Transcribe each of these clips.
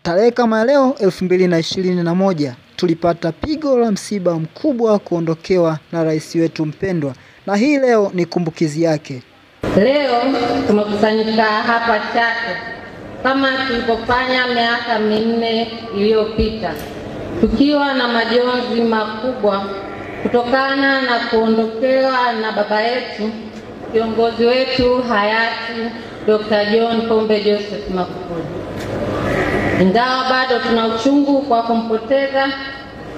Tarehe kama leo 2021 tulipata pigo la msiba mkubwa kuondokewa na rais wetu mpendwa, na hii leo ni kumbukizi yake. Leo tumekusanyika hapa Chato kama tulipofanya miaka 4 iliyopita, tukiwa na majonzi makubwa kutokana na kuondokewa na baba yetu, kiongozi wetu hayati Dr. John Pombe Joseph Magufuli. Ingawa bado tuna uchungu kwa kumpoteza,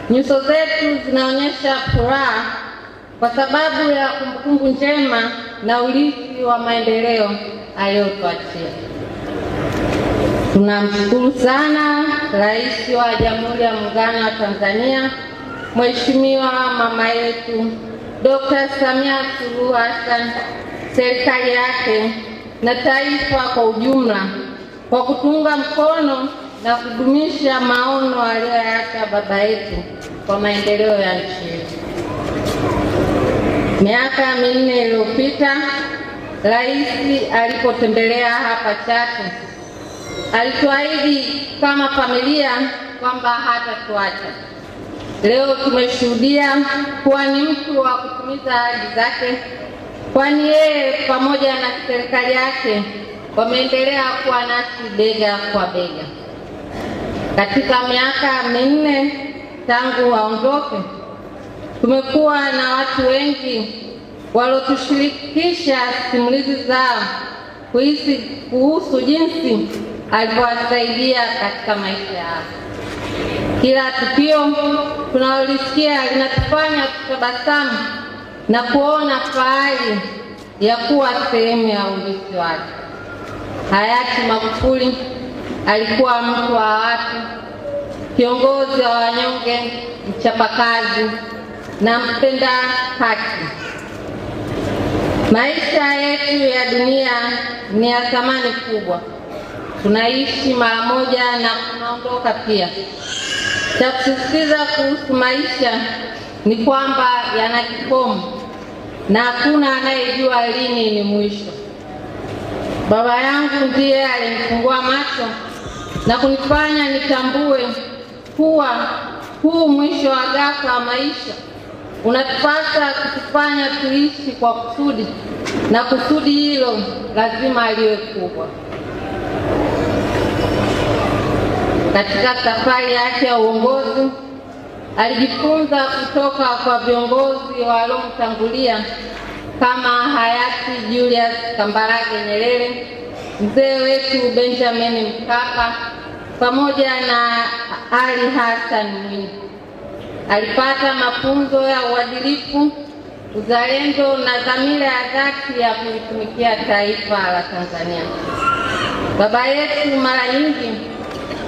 nyuso zetu zinaonyesha furaha kwa sababu ya kumbukumbu njema na urithi wa maendeleo aliyotuachia. Tunamshukuru sana Rais wa Jamhuri ya Muungano wa Tanzania, Mheshimiwa mama yetu Dr. Samia Suluhu Hassan, serikali yake na taifa kwa ujumla kwa kutunga mkono na kudumisha maono aliyoyaacha baba yetu kwa maendeleo ya nchi yetu. Miaka 4 iliyopita, rais alipotembelea hapa Chato, alituahidi kama familia kwamba hatatuacha. Leo tumeshuhudia kuwa ni mtu wa kutimiza ahadi zake, kwani yeye pamoja na serikali yake wameendelea kuwa nasi bega kwa bega. Katika miaka 4 tangu waondoke, tumekuwa na watu wengi waliotushirikisha simulizi zao kuhusu jinsi alivyowasaidia katika maisha yao. Kila tukio tunalolisikia linatufanya tutabasamu na kuona fahari ya kuwa sehemu ya urithi wake. Hayati Magufuli alikuwa mtu wa watu, kiongozi wa wanyonge, mchapakazi na mpenda haki. Maisha yetu ya dunia ni ya thamani kubwa. Tunaishi mara moja na tunaondoka pia. Cha kusisitiza kuhusu maisha ni kwamba yana kikomo na hakuna anayejua lini ni mwisho. Baba yangu ndiye alinifungua macho na kunifanya nitambue kuwa huu mwisho wa ghafla wa maisha unatupasa kutufanya tuishi kwa kusudi, na kusudi hilo lazima liwe kubwa. Katika safari yake ya uongozi, alijifunza kutoka kwa viongozi waliomtangulia kama hayati Julius Kambarage Nyerere, mzee wetu Benjamin Mkapa, pamoja na Ali Hassan Mwinyi. Alipata mafunzo ya uadilifu, uzalendo na dhamira ya dhati ya kulitumikia taifa la Tanzania. Baba yetu mara nyingi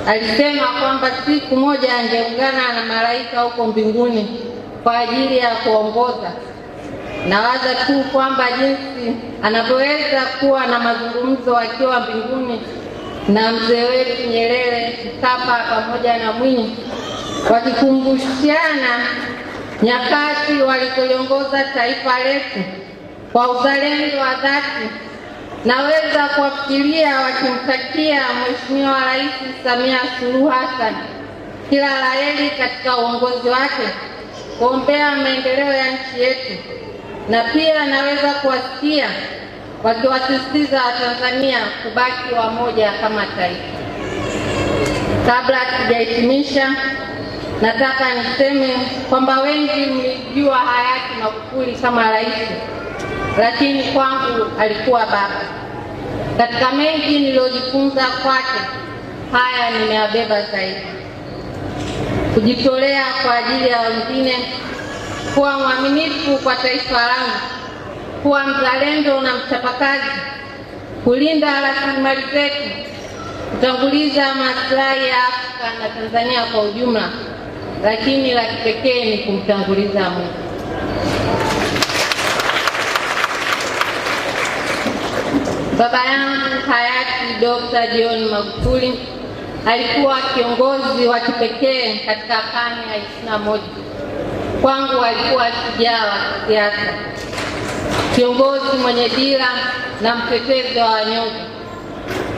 alisema kwamba siku moja angeungana na malaika huko mbinguni kwa ajili ya kuongoza. Nawaza tu kwamba jinsi anavyoweza kuwa na mazungumzo akiwa mbinguni na mzee wetu Nyerere, Mkapa pamoja na Mwinyi, wakikumbushana nyakati walizoliongoza taifa letu kwa uzalendo wa dhati. Naweza kuwafikiria wakimtakia Mheshimiwa Rais Samia Suluhu Hassan kila la heri katika uongozi wake, kuombea maendeleo ya nchi yetu, na pia naweza kuwasikia wakiwasisitiza Watanzania kubaki wamoja kama taifa. Kabla tujahitimisha, nataka niseme kwamba wengi mlijua hayati Magufuli kama rais, lakini kwangu alikuwa baba. Katika mengi niliyojifunza kwake, haya nimeyabeba zaidi: kujitolea kwa ajili ya wengine, kuwa mwaminifu kwa taifa langu, kuwa mzalendo na mchapakazi, kulinda rasilimali zetu, kutanguliza maslahi ya Afrika na Tanzania kwa ujumla, lakini la kipekee ni kumtanguliza Mungu. Baba yangu hayati Dr. John Magufuli alikuwa kiongozi wa kipekee katika karne ya 21. Kwangu alikuwa shujaa wa kisiasa, kiongozi mwenye dira na mtetezi wa wanyonge.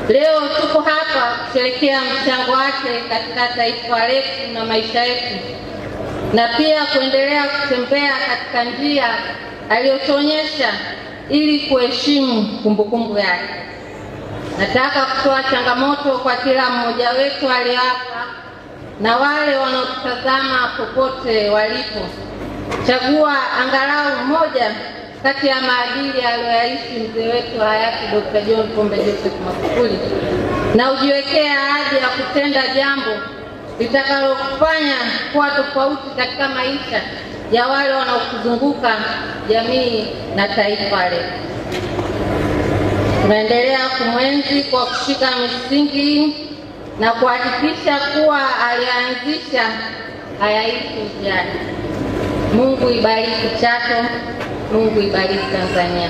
Leo tuko hapa kusherehekea mchango wake katika taifa letu na maisha yetu, na pia kuendelea kutembea katika njia aliyotuonyesha ili kuheshimu kumbukumbu yake. Nataka kutoa changamoto kwa kila mmoja wetu aliye hapa na wale wanaotazama popote walipo. Chagua angalau moja kati ya maadili aliyoyaishi mzee wetu hayati Dr. John Pombe Joseph Magufuli, na ujiwekee ahadi ya kutenda jambo litakalokufanya kuwa tofauti katika maisha ya wale wanaokuzunguka, jamii na taifa letu. Tunaendelea kumwenzi kwa kushika misingi na kuhakikisha kuwa alianzisha hayaishi ujana. Mungu ibariki Chato, Mungu ibariki Tanzania.